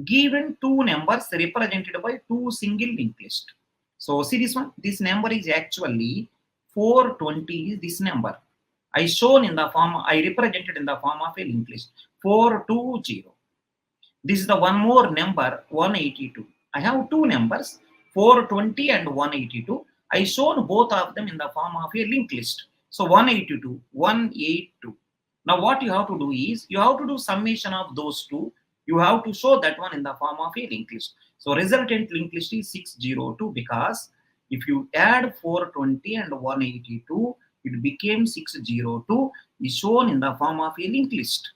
given two numbers represented by two single linked list. So see this one, this number is actually 420 is this number. I shown in the form, I represented in the form of a linked list 420. This is the one more number 182. I have two numbers 420 and 182. I shown both of them in the form of a linked list. So 182, 182. Now what you have to do is you have to do summation of those two. You have to show that one in the form of a linked list. So resultant linked list is 602 because if you add 420 and 182, it became 602 is shown in the form of a linked list.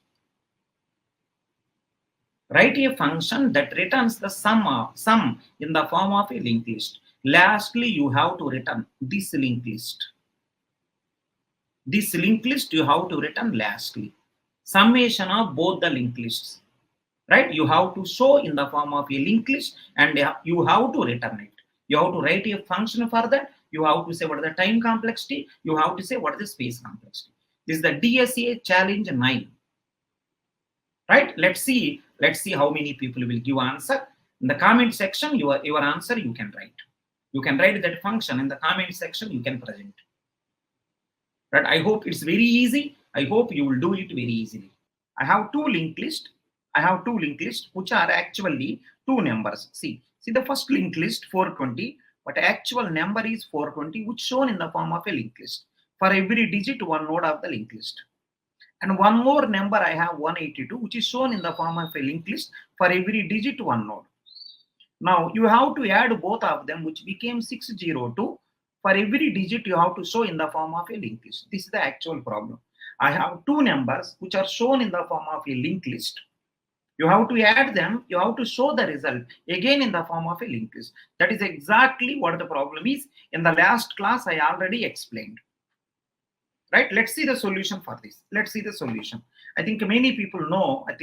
Write a function that returns the sum in the form of a linked list. Lastly, you have to return this linked list. This linked list you have to return lastly. Summation of both the linked lists. Right? You have to show in the form of a linked list and you have to return it. You have to write a function for that. You have to say what is the time complexity. You have to say what is the space complexity. This is the DSA challenge 9. Right? Let's see how many people will give answer. In the comment section, your answer you can write. You can write that function in the comment section, you can present. Right? I hope it's very easy. I hope you will do it very easily. I have two linked lists. Which are actually two numbers. See the first linked list 420, but actual number is 420, which shown in the form of a linked list. For every digit, one node of the linked list. And one more number I have 182, which is shown in the form of a linked list. For every digit, one node. Now you have to add both of them, which became 602. For every digit, you have to show in the form of a linked list. This is the actual problem. I have two numbers which are shown in the form of a linked list. You have to add them. You have to show the result again in the form of a linked list. That is exactly what the problem is. In the last class, I already explained. Right? Let's see the solution for this. Let's see the solution. I think many people know. Let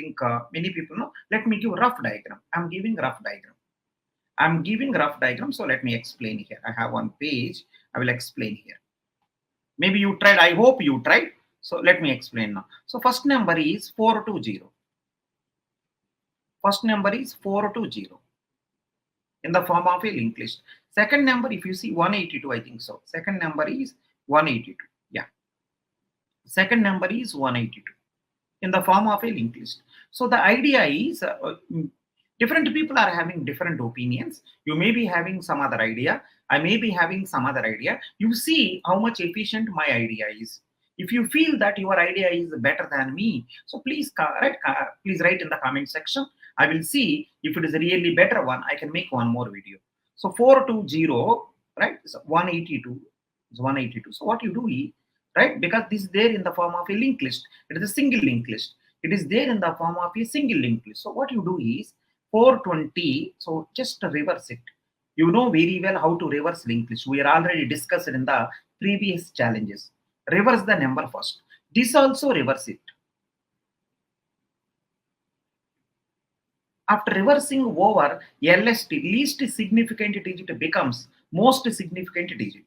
me give rough diagram. I'm giving rough diagram. So let me explain here. I have one page. I will explain here. Maybe you tried. I hope you tried. So let me explain now. So first number is 420. First number is 420 in the form of a linked list. Second number, if you see 182, I think so. Second number is 182. Yeah. Second number is 182 in the form of a linked list. So the idea is different people are having different opinions. You may be having some other idea. I may be having some other idea. You see how much efficient my idea is. If you feel that your idea is better than me, so please write in the comment section. I will see if it is a really better one. I can make one more video. So 420, right? So 182 is 182. So what you do is, right? Because this is there in the form of a linked list. It is a single linked list. It is there in the form of a single linked list. So what you do is 420. So just reverse it. You know very well how to reverse linked list. We are already discussed in the previous challenges. Reverse the number first. This also reverse it. After reversing over LST, least significant digit becomes most significant digit.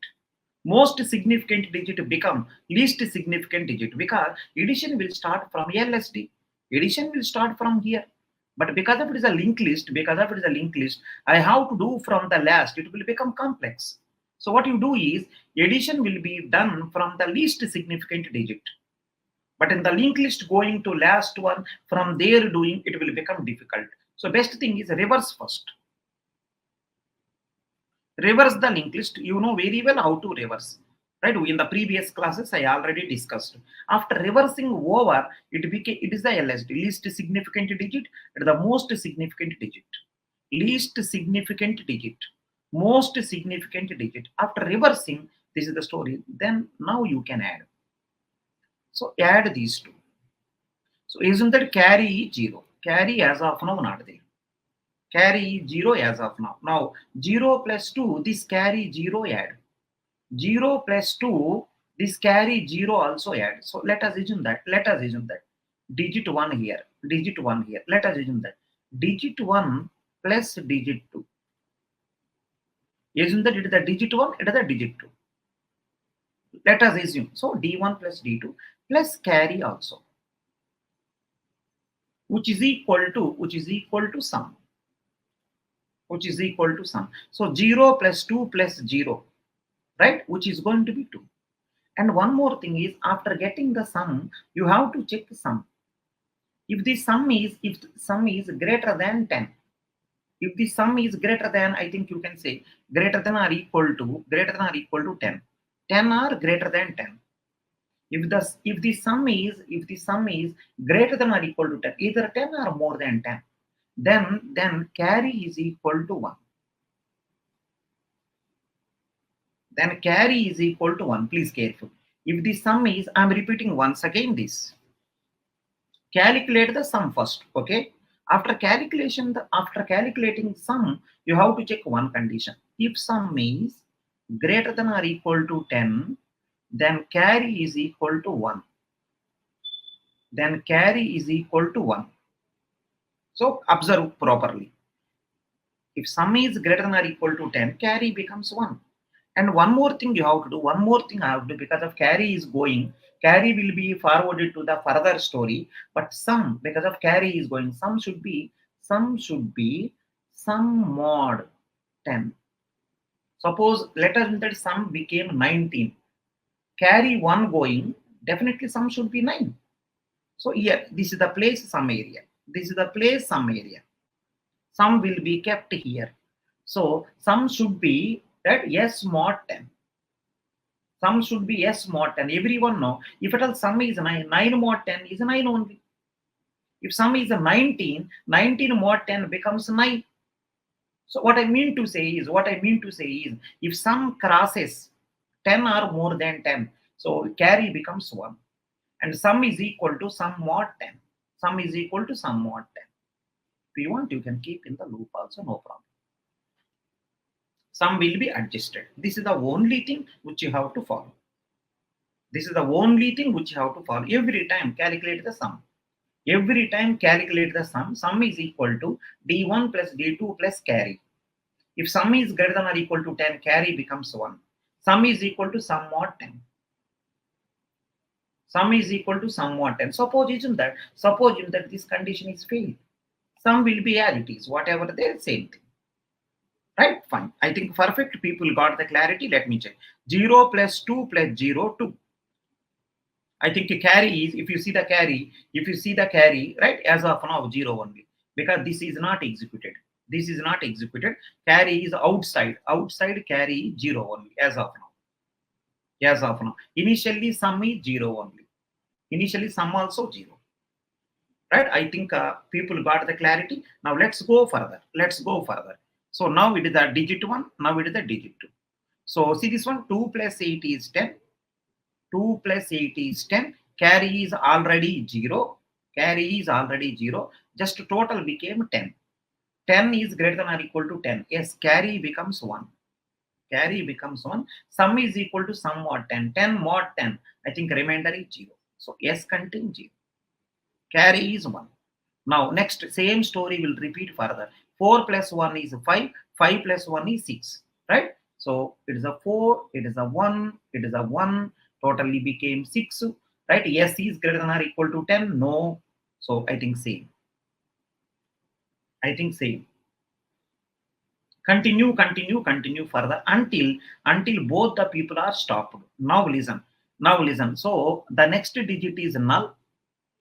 Most significant digit become least significant digit because addition will start from LST. Addition will start from here. But because of it is a linked list, I have to do from the last. It will become complex. So what you do is addition will be done from the least significant digit. But in the linked list going to last one, from there doing it will become difficult. So best thing is reverse first. Reverse the linked list. You know very well how to reverse. Right? In the previous classes I already discussed. After reversing over, it is the LSD, least significant digit, and the most significant digit. Least significant digit. Most significant digit. After reversing, this is the story. Then now you can add. So add these two. So isn't that carry 0? Carry as of now not there. Carry 0 as of now. Now 0 plus 2, this carry 0 add. 0 plus 2, this carry 0 also add. So let us assume that. Digit 1 here. Let us assume that. Digit 1 plus digit 2. Assume that it is the digit 1, it is the digit 2. Let us assume. So D1 plus D2 plus carry also. which is equal to sum, which is equal to sum. So 0 plus 2 plus 0, right, which is going to be 2. And one more thing is, after getting the sum, you have to check the sum. If the sum is greater than 10, if the sum is greater than, I think you can say greater than or equal to 10, 10 or greater than 10. If the sum is greater than or equal to 10, either 10 or more than 10, then carry is equal to 1. Then carry is equal to 1. Please careful. If the sum is, I'm repeating once again this. Calculate the sum first, okay? After calculating sum, you have to check one condition. If sum is greater than or equal to 10, then carry is equal to 1. Then carry is equal to 1. So observe properly. If sum is greater than or equal to 10, carry becomes 1. And one more thing you have to do, one more thing I have to do, because of carry is going, carry will be forwarded to the further story, but sum, because of carry is going, sum should be sum mod 10. Suppose let us that sum became 19. Carry 1 going, definitely sum should be 9. So here, this is the place sum area. This is the place sum area. Sum will be kept here. So sum should be that S mod 10. Sum should be S mod 10. Everyone know, if at all sum is 9, 9 mod 10 is 9 only. If sum is 19, 19 mod 10 becomes 9. So what I mean to say is, if sum crosses 10 or more than 10, so carry becomes 1. And sum is equal to sum mod 10. Sum is equal to sum mod 10. If you want, you can keep in the loop also, no problem. Sum will be adjusted. This is the only thing which you have to follow. This is the only thing which you have to follow. Every time calculate the sum. Every time calculate the sum. Sum is equal to D1 plus D2 plus carry. If sum is greater than or equal to 10, carry becomes 1. Sum is equal to sum mod 10. Sum is equal to sum mod 10. Suppose that this condition is failed. Sum will be as it is, whatever they same thing. Right? Fine. I think perfect. People got the clarity. Let me check. 0 plus 2 plus 0, 2. I think the carry is, if you see the carry, right, as of now, 0 only. Because this is not executed. This is not executed. Carry is outside. Outside carry 0 only, as of now. As of now. Initially, sum is 0 only. Initially, sum also 0. Right? I think people got the clarity. Now let's go further. So now it is a digit 1. Now it is a digit 2. So see this one, 2 plus 8 is 10. 2 plus 8 is 10. Carry is already 0. Just total became 10. 10 is greater than or equal to 10. Yes, carry becomes 1. Sum is equal to sum mod 10. 10 mod 10. I think remainder is 0. So S contains 0. Carry is 1. Now next same story will repeat further. 4 plus 1 is 5. 5 plus 1 is 6. Right? So it is a 4. It is a 1. It is a 1. Totally became 6. Right? S is greater than or equal to 10. No. So I think same. Continue further until both the people are stopped. Now listen. So the next digit is null.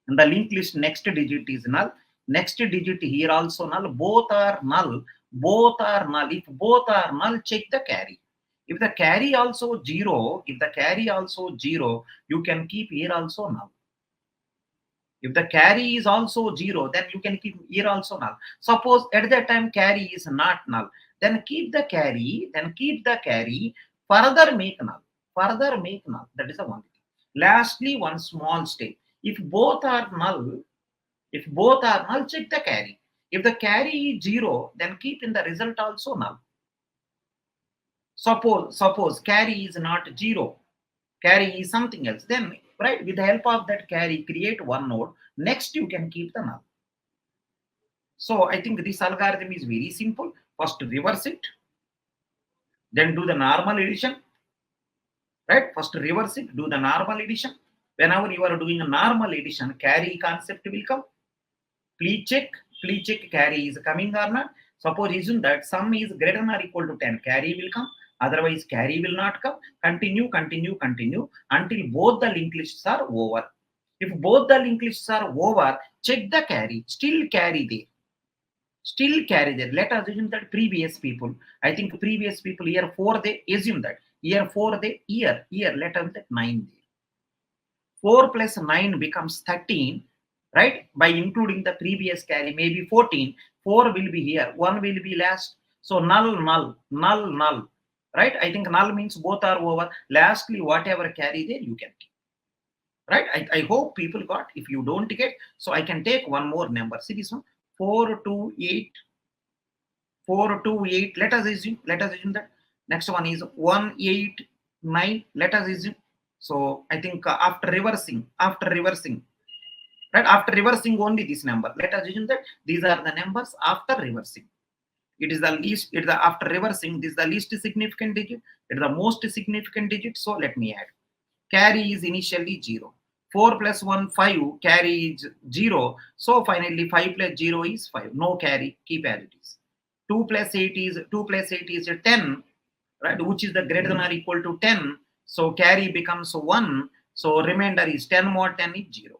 In the linked list, next digit is null. Next digit here also null. Both are null. If both are null, check the carry. If the carry also 0, you can keep here also null. If the carry is also 0, then you can keep here also null. Suppose at that time carry is not null, then keep the carry. Further make null. That is the one thing. Lastly, one small step. If both are null, check the carry. If the carry is 0, then keep in the result also null. Suppose carry is not 0, carry is something else. Then, right, with the help of that carry, create one node. Next, you can keep the null. So I think this algorithm is very simple. First, reverse it, then do the normal addition. Right? First, reverse it, do the normal addition. Whenever you are doing a normal addition, carry concept will come. Please check carry is coming or not. Suppose assume that sum is greater than or equal to 10, carry will come. Otherwise, carry will not come. Continue until both the linked lists are over. If both the linked lists are over, check the carry. Still carry there. Still carry there. Let us assume that previous people, I think previous people year 4, they assume that. Year 4, they year. Let us that 9 there. 4 plus 9 becomes 13, right? By including the previous carry, maybe 14. 4 will be here, 1 will be last. So null, right? I think null means both are over. Lastly, whatever carry there, you can keep. Right? I hope people got. If you don't get, so I can take one more number. See this one, 4, 2, 8. 4, 2, 8. Let us assume that. Next one is 1, 8, 9. Let us assume. So I think after reversing, right? After reversing only this number. Let us assume that these are the numbers after reversing. It is the least. It is the after reversing. This is the least significant digit. It is the most significant digit. So let me add. Carry is initially 0. 4 plus 1, 5. Carry is 0. So finally 5 plus 0 is 5. No carry. Keep as it is. 2 plus 8 is 10. Right? Which is the greater than or equal to 10. So carry becomes 1. So remainder is 10 more 10 is 0.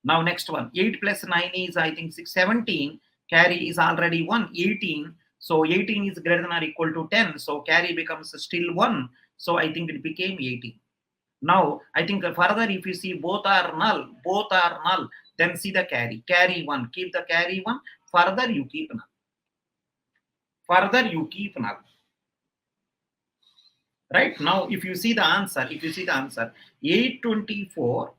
Now next one, 8 plus 9 is I think 6, 17. Carry is already 1, 18. So 18 is greater than or equal to 10. So carry becomes still 1. So I think it became 18. Now I think further if you see both are null, then see the carry. Carry 1, keep the carry 1. Further you keep null. Right? Now if you see the answer, 824,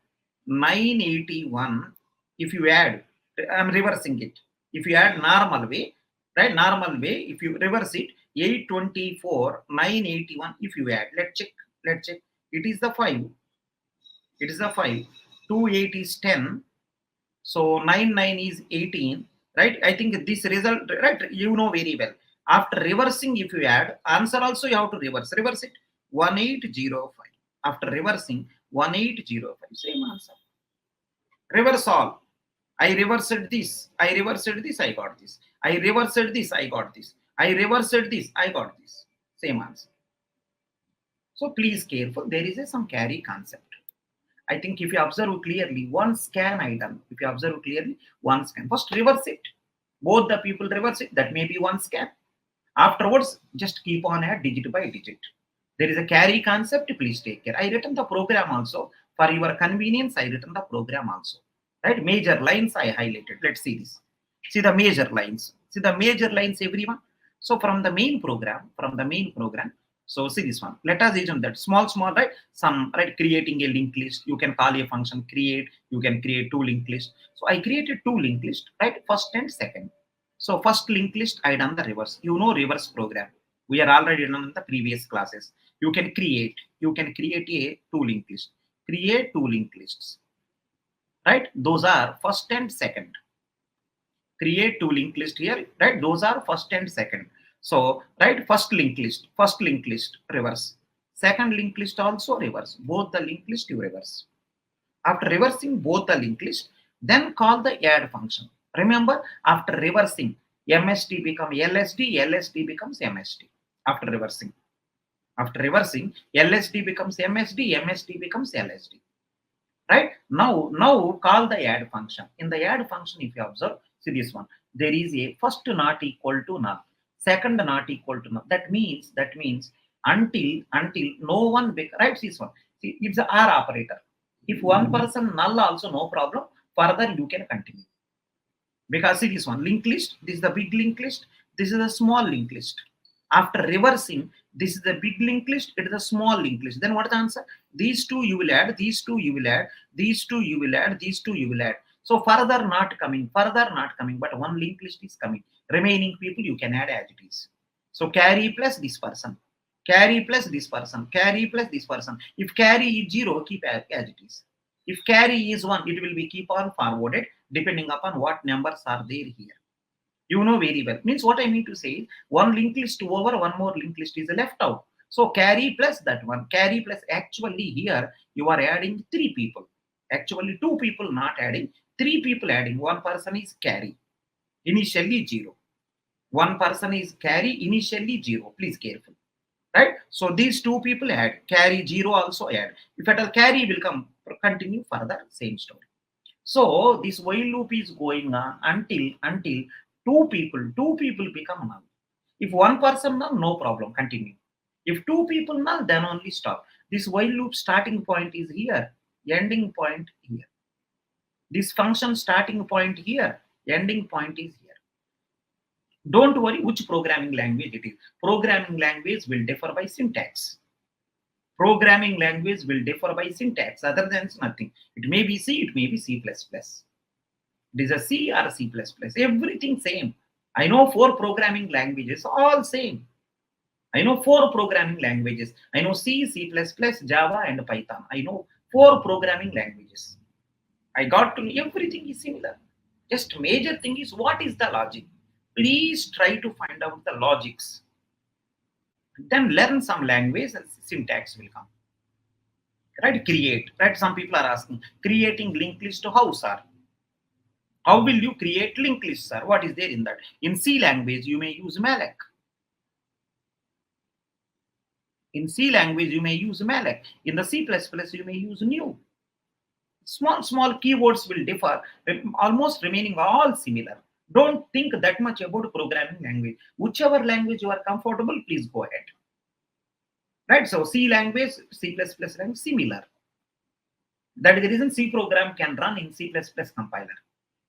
981, if you add, I'm reversing it. If you add normal way, right? Normal way, if you reverse it, 824, 981, if you add, let's check. It is the 5. 2, 8 is 10. So 9, 9 is 18. Right? I think this result, right? You know very well. After reversing, if you add, answer also you have to reverse it. 1805. After reversing, 1805. Same answer. Reverse all. I reversed this. I got this. I reversed this. I got this. I reversed this. I got this. Same answer. So please careful. There is some carry concept. I think if you observe clearly, one scan item. If you observe clearly, one scan. First reverse it. Both the people reverse it. That may be one scan. Afterwards, just keep on add digit by digit. There is a carry concept. Please take care. I written the program also. For your convenience, I written the program also. Right? Major lines I highlighted. Let's see this. See the major lines. Everyone. So from the main program. So see this one. Let us assume that small, right? Some, right? Creating a linked list. You can call a function create. You can create 2 linked lists. So I created 2 linked lists, right? First and second. So first linked list, I done the reverse. You know reverse program. We are already done in the previous classes. You can create a 2 linked list. Create 2 linked lists. Right? Those are first and second. Create 2 linked list here. Right? Those are first and second. So, right, first linked list, reverse. Second linked list also reverse. Both the linked list you reverse. After reversing both the linked list, then call the add function. Remember, after reversing, MST becomes LSD becomes MST. After reversing, LSD becomes MSD becomes LSD. Right? Now call the add function. In the add function, if you observe, see this one, there is a first not equal to null. Second not equal to null. That means until no one, right? See this one. See, it's the R operator. If one person null also no problem. Further you can continue. Because see this one, linked list. This is the big linked list. This is a small linked list. After reversing, this is the big linked list. It is a small linked list. Then what is the answer? These 2 you will add. These 2 you will add. These 2 you will add. These 2 you will add. So further not coming. But one linked list is coming. Remaining people you can add as it is. So carry plus this person. Carry plus this person. Carry plus this person. If carry is 0, keep as it is. If carry is 1, it will be keep on forwarded depending upon what numbers are there here. You know very well. Means what I mean to say, one linked list over, one more linked list is left out. So carry plus that one. Carry plus actually here you are adding 3 people. Actually 2 people not adding. 3 people adding. One person is carry, initially 0. One person is carry, initially 0. Please careful. Right? So these 2 people add, carry 0 also add. If at all carry will come, continue further, same story. So this while loop is going on until 2 people become null. If one person null, no problem, continue. If 2 people null, then only stop. This while loop starting point is here, ending point here. This function starting point here, ending point is here. Don't worry which programming language it is. Programming language will differ by syntax. Programming language will differ by syntax. Other than nothing. It may be C, it may be C++. It is a C or C++. Everything same. I know 4 programming languages, all same. I know 4 programming languages. I know C, C++, Java, and Python. I know 4 programming languages. I got to know everything is similar. Just major thing is what is the logic. Please try to find out the logics. Then learn some language and syntax will come. Right? Create. Right? Some people are asking, creating linked list to how, sir? How will you create linked list, sir? What is there in that? In C language, you may use malloc. In C language, you may use malloc. In the C++, you may use new. Small keywords will differ, almost remaining all similar. Don't think that much about programming language. Whichever language you are comfortable, please go ahead. Right? So C language, C++ language, similar. That is the reason C program can run in C++ compiler.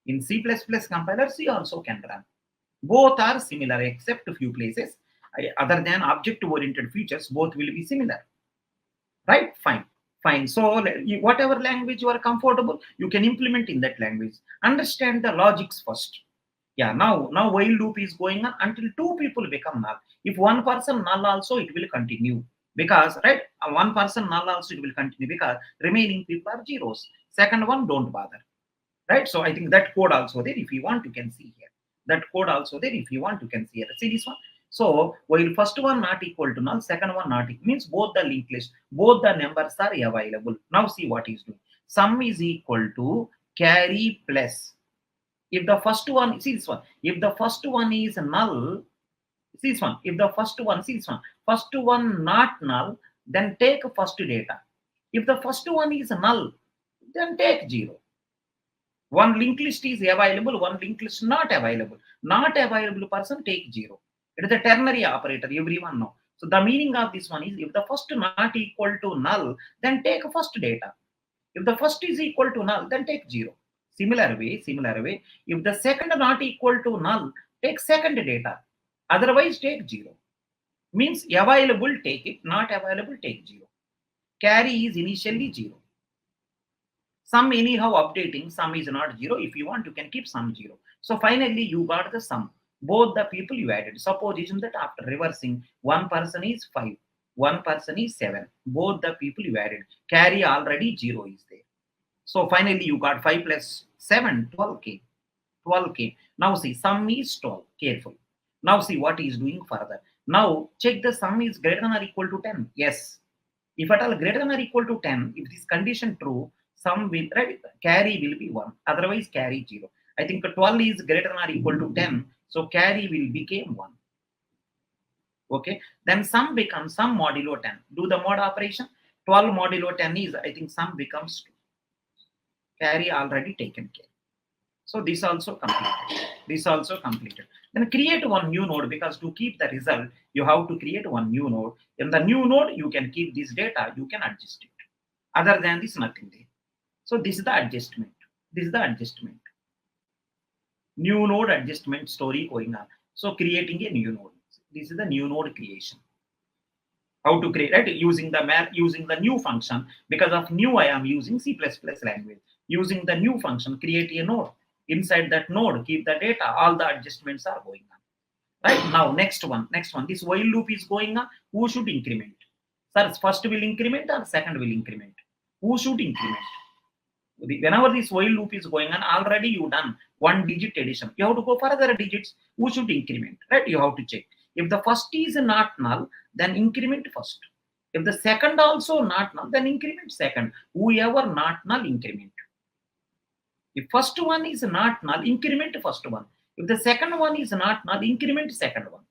In C++ compiler, C also can run. Both are similar except a few places. Other than object-oriented features, both will be similar. Right? Fine. So whatever language you are comfortable, you can implement in that language. Understand the logics first. Yeah, now while loop is going on until 2 people become null. If one person null also, it will continue. Because, right, one person null also, it will continue because remaining people are zeros. Second one, don't bother. Right? So I think that code also there. If you want, you can see here. That code also there. If you want, you can see here. See this one? So while first one not equal to null, second one not equal, means both the linked list, both the numbers are available. Now see what he's doing. Sum is equal to carry plus. If the first one, see this one, if the first one is null, see this one, if the first one, see this one, first one not null, then take first data. If the first one is null, then take 0. One linked list is available, one linked list not available. Not available person take 0. It is a ternary operator, everyone know. So the meaning of this one is if the first not equal to null, then take first data. If the first is equal to null, then take 0. Similar way, if the second not equal to null, take second data. Otherwise, take 0. Means available, take it. Not available, take 0. Carry is initially 0. Sum anyhow updating, sum is not 0. If you want, you can keep sum 0. So finally, you got the sum. Both the people you added. Suppose isn't that after reversing, one person is 5, one person is 7. Both the people you added. Carry already 0 is there. So finally, you got 5 plus 7, 12k. 12k. Now see, sum is 12. Careful. Now see what he is doing further. Now check the sum is greater than or equal to 10. Yes. If at all greater than or equal to 10, if this condition true, sum will, right, carry will be 1. Otherwise, carry 0. I think 12 is greater than or equal to 10. So carry will become 1. Okay. Then sum becomes sum modulo 10. Do the mod operation. 12 modulo 10 is, I think sum becomes 2. Carry already taken care. So this also completed. Then create one new node, because to keep the result, you have to create one new node. In the new node, you can keep this data, you can adjust it. Other than this, nothing there. So this is the adjustment. New node adjustment story going on. So creating a new node. This is the new node creation. How to create, right? Using the new function. Because of new, I am using C++ language. Using the new function, create a node. Inside that node, keep the data. All the adjustments are going on. Right? Now, next one. This while loop is going on. Who should increment? Sir, first will increment or second will increment? Who should increment? Whenever this while loop is going on, already you done 1 digit addition. You have to go further digits. Who should increment? Right? You have to check. If the first is not null, then increment first. If the second also not null, then increment second. Whoever not null, increment. If first one is not null, increment first one. If the second one is not null, increment second one.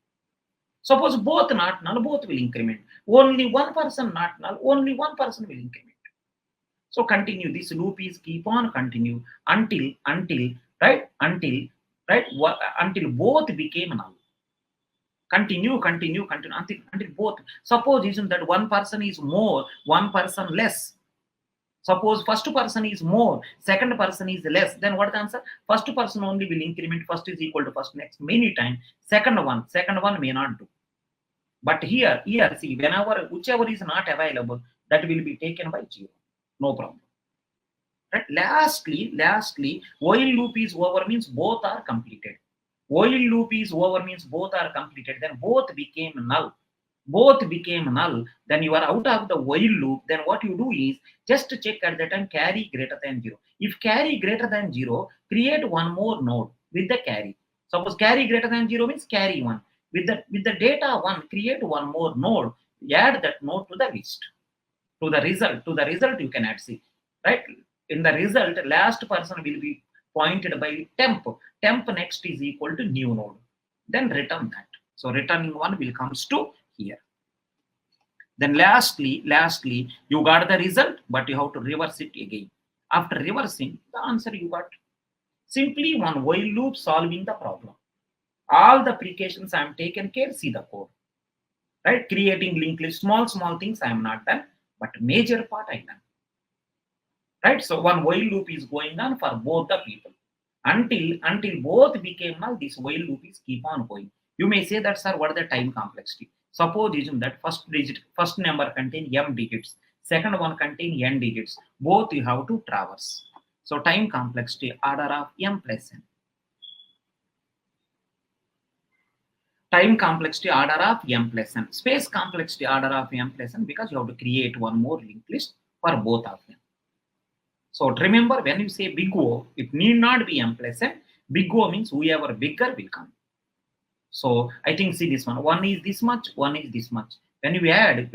Suppose both not null, both will increment. Only one person not null, only one person will increment. So continue. This loop is keep on continue until right until both became null. Continue until both. Suppose isn't that one person is more, one person less. Suppose first person is more, second person is less. Then what the answer? First person only will increment. First is equal to first next many times. Second one may not do. But here see, whenever whichever is not available, that will be taken by 0. No problem. Right? Lastly, while loop is over means both are completed. While loop is over means both are completed. Then both became null. Both became null. Then you are out of the while loop. Then what you do is just to check at that time carry greater than 0. If carry greater than 0, create one more node with the carry. Suppose carry greater than 0 means carry 1. With the data 1, create one more node. Add that node to the list. To the result you can add C. Right? In the result, last person will be pointed by temp. Temp next is equal to new node. Then return that. So returning one will comes to here. Then lastly, you got the result, but you have to reverse it again. After reversing, the answer you got. Simply one while loop solving the problem. All the precautions I am taken care, see the code. Right? Creating linked list, small things I am not done, but major part I done. Right? So one while loop is going on for both the people. Until both became null, this while loop is keep on going. You may say that, sir, what is the time complexity? Suppose isn't that first number contain m digits, second one contain n digits. Both you have to traverse. So time complexity order of m plus n. Time complexity order of m plus n. Space complexity order of m plus n, because you have to create one more linked list for both of them. So remember, when you say big O, it need not be m plus n. Big O means whoever bigger will come. So I think see this one. One is this much, one is this much. When you add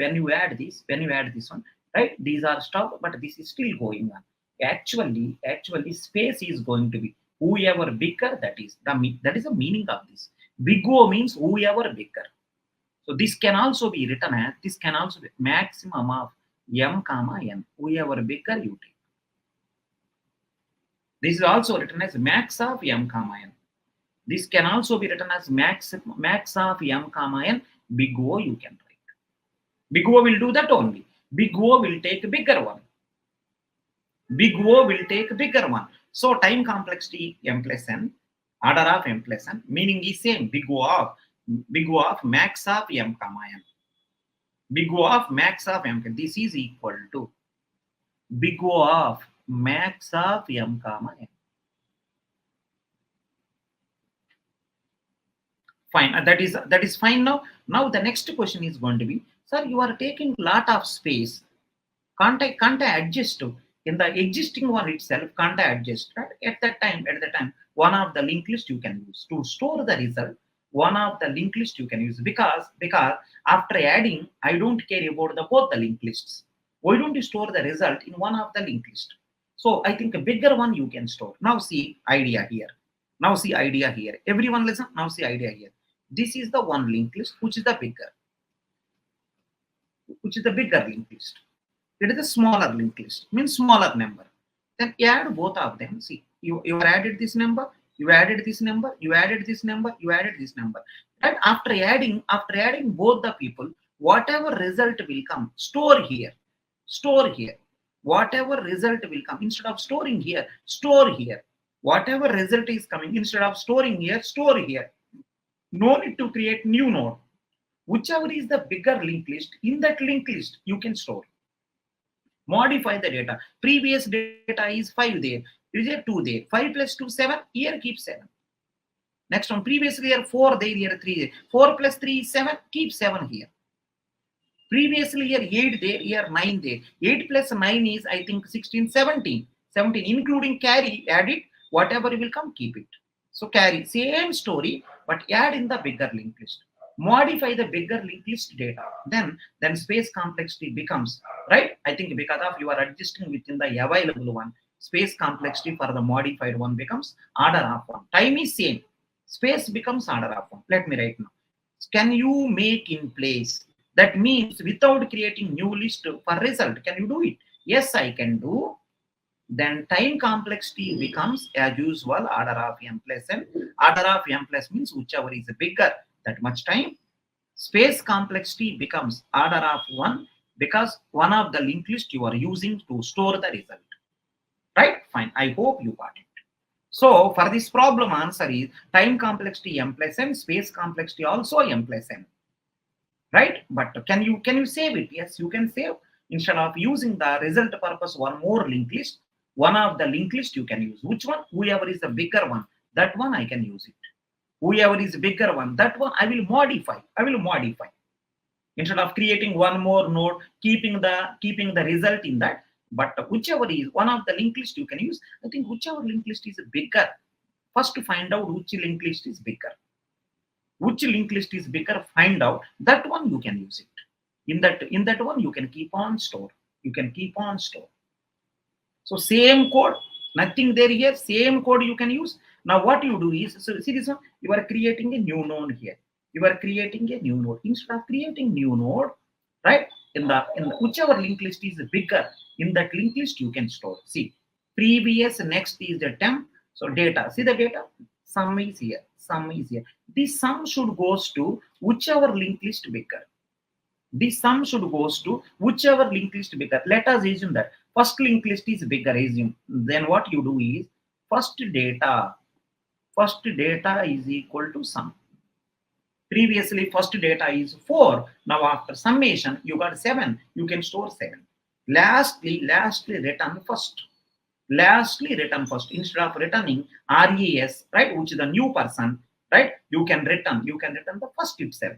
this one, right? These are stopped, but this is still going on. Actually, space is going to be whoever bigger. That is the meaning of this. Big O means whoever bigger. So this can also be written as maximum of m comma n. Whoever bigger you take. This is also written as max of m comma n. This can also be written as max of m comma n. Big O you can write. Big O will do that only. Big O will take a bigger one. Big O will take a bigger one. So time complexity m plus n, order of m plus n, meaning is same. Big O of max of m comma n. Big O of max of m. This is equal to big O of max of m comma n. Fine. That is fine now. Now the next question is going to be, sir, you are taking lot of space. Can't I adjust to in the existing one itself? Can't I adjust? Right? At that time, one of the linked list you can use to store the result. One of the linked list you can use because after adding, I don't care about both the linked lists. Why don't you store the result in one of the linked list? So I think a bigger one you can store. Now see idea here. Everyone listen. Now see idea here. This is the one linked list, which is the bigger linked list. It is a smaller linked list, means smaller number. Then add both of them. See, you added this number, you added this number, you added this number, you added this number. And after adding both the people, whatever result will come, store here. Whatever result will come, instead of storing here, store here. Whatever result is coming, instead of storing here, store here. No need to create new node. Whichever is the bigger linked list, in that linked list you can store. Modify the data. Previous data is 5 there. Is there 2 there? 5 plus 2, 7. Here keep 7. Next one, previously here 4 there, here 3 there. 4 plus 3 is 7. Keep 7 here. Previously here 8 there, here 9 there. 8 plus 9 is I think 16, 17. 17 including carry, add it. Whatever will come, keep it. So carry, same story, but add in the bigger linked list. Modify the bigger linked list data. Then space complexity becomes, right? I think because of you are adjusting within the available one. space complexity for the modified one becomes order of 1. Time is same. Space becomes order of 1. Let me write now. Can you make in place? That means without creating new list for result, can you do it? Yes, I can do. Then time complexity becomes as usual order of m plus n. Order of m plus means whichever is bigger, that much time. Space complexity becomes order of 1 because one of the linked list you are using to store the result. Right? Fine. I hope you got it. So for this problem, answer is time complexity m plus n, space complexity also m plus n. Right? But can you save it? Yes, you can save. Instead of using the result purpose one more linked list, one of the linked list you can use. Which one? Whoever is the bigger one, that one I can use it. Whoever is bigger one, that one I will modify. Instead of creating one more node, keeping the result in that. But whichever is one of the linked list you can use. I think whichever linked list is bigger. First to find out which linked list is bigger. Which linked list is bigger, find out. That one you can use it. In that one you can keep on store. So same code, nothing there here, same code you can use. Now what you do is, so see this one, you are creating a new node here. Instead of creating new node, right? In the whichever linked list is bigger, in that linked list you can store. See, previous next is the temp. So data. See the data. Sum is here. This sum should goes to whichever linked list bigger. This sum should goes to whichever linked list bigger. Let us assume that first linked list is bigger. Assume. Then what you do is first data is equal to sum. Previously first data is 4. Now after summation you got 7. You can store 7. Lastly return first. Instead of returning RES, right, which is the new person, right, you can return the first itself.